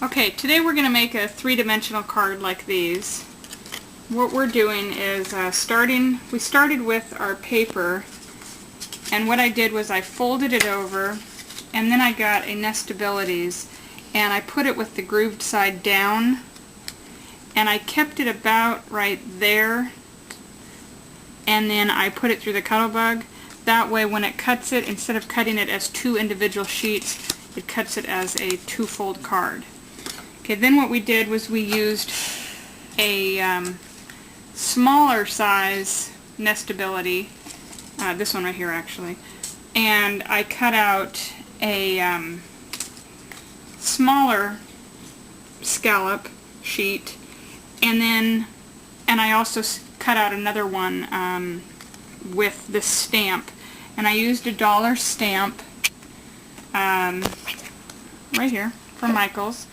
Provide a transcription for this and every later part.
Okay, today we're going to make a three-dimensional card like these. What we're doing is we started with our paper, and what I did was I folded it over, and then I got a Nestabilities, and I put it with the grooved side down, and I kept it about right there, and then I put it through the Cuttlebug. That way when it cuts it, instead of cutting it as two individual sheets, it cuts it as a two-fold card. Okay, then what we did was we used a smaller size Nestability, this one right here actually, and I cut out a smaller scallop sheet, and I also cut out another one with this stamp, and I used a $1 stamp right here from Michael's,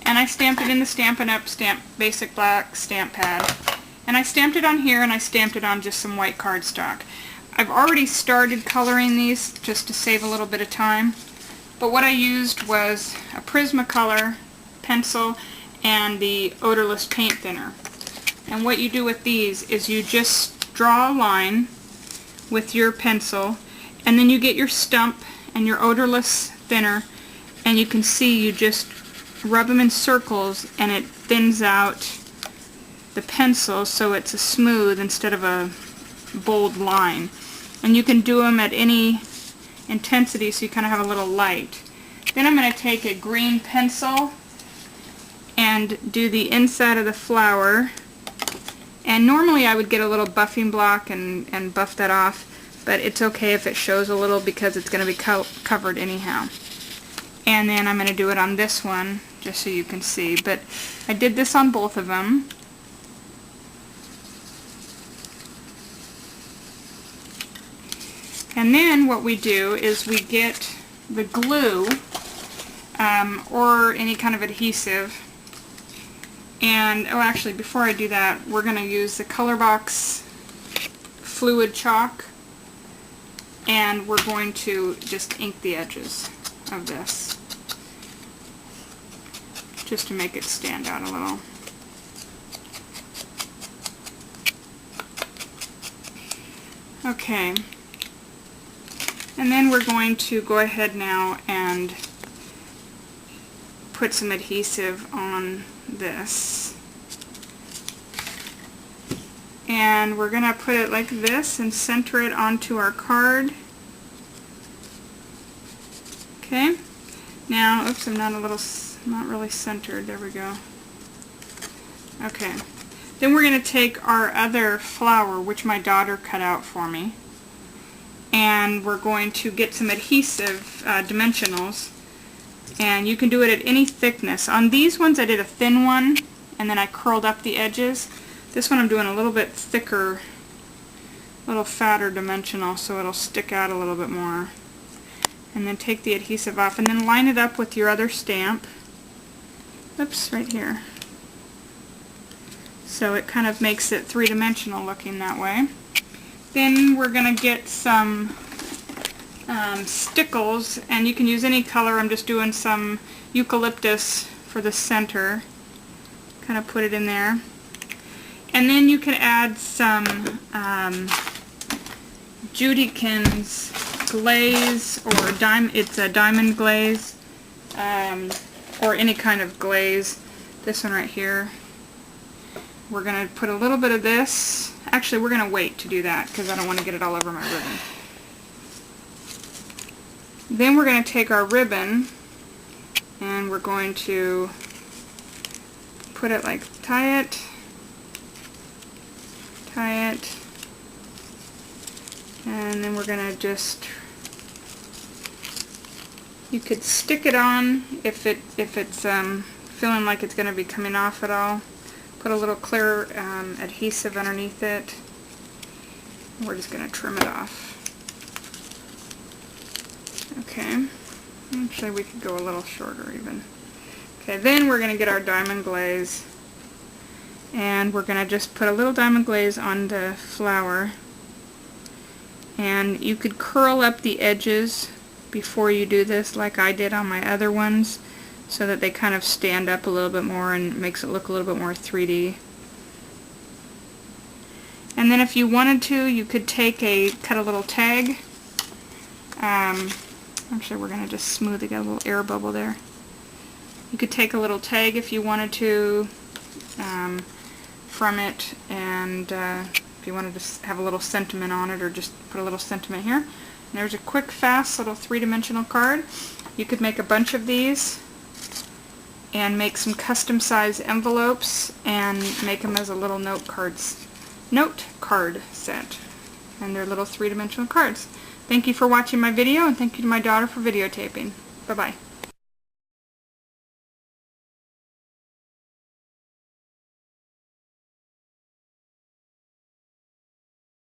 and I stamped it in the Stampin' Up! Stamp Basic Black stamp pad, and I stamped it on here, and I stamped it on just some white cardstock. I've already started coloring these just to save a little bit of time, but what I used was a Prismacolor pencil and the odorless paint thinner. And what you do with these is you just draw a line with your pencil, and then you get your stump and your odorless thinner, and you can see you just rub them in circles, and it thins out the pencil so it's a smooth instead of a bold line. And you can do them at any intensity so you kind of have a little light. Then I'm going to take a green pencil and do the inside of the flower, and normally I would get a little buffing block and buff that off, but it's okay if it shows a little because it's going to be covered anyhow. And then I'm going to do it on this one just so you can see, but I did this on both of them. And then what we do is we get the glue or any kind of adhesive, and actually before I do that, we're going to use the Color Box fluid chalk, and we're going to just ink the edges of this just to make it stand out a little. Okay, and then we're going to go ahead now and put some adhesive on this, and we're going to put it like this and center it onto our card. Okay, now, oops, I'm not really centered. There we go. Okay, then we're going to take our other flower, which my daughter cut out for me, and we're going to get some adhesive dimensionals, and you can do it at any thickness. On these ones I did a thin one, and then I curled up the edges. This one I'm doing a little bit thicker, a little fatter dimensional, so it'll stick out a little bit more. And then take the adhesive off, and then line it up with your other stamp. Oops, right here. So it kind of makes it three-dimensional looking that way. Then we're going to get some Stickles, and you can use any color. I'm just doing some eucalyptus for the center. Kind of put it in there. And then you can add some Judykins glaze, or it's a diamond glaze, or any kind of glaze. This one right here. We're going to put a little bit of this. Actually, we're going to wait to do that because I don't want to get it all over my ribbon. Then we're going to take our ribbon, and we're going to put it like, tie it, and then we're going to just, you could stick it on if it's feeling like it's going to be coming off at all. Put a little clear adhesive underneath it. We're just going to trim it off. Okay, actually we could go a little shorter even. Okay, then we're going to get our diamond glaze, and we're going to just put a little diamond glaze on the flower, and you could curl up the edges before you do this like I did on my other ones, so that they kind of stand up a little bit more and makes it look a little bit more 3D. And then if you wanted to, you could cut a little tag. Actually, we're going to just smooth it, get a little air bubble there. You could take a little tag if you wanted to from it, and if you wanted to have a little sentiment on it, or just put a little sentiment here. And there's a quick, fast little 3-dimensional card. You could make a bunch of these and make some custom size envelopes and make them as a little note card set. And they're little 3-dimensional cards. Thank you for watching my video, and thank you to my daughter for videotaping. Bye-bye.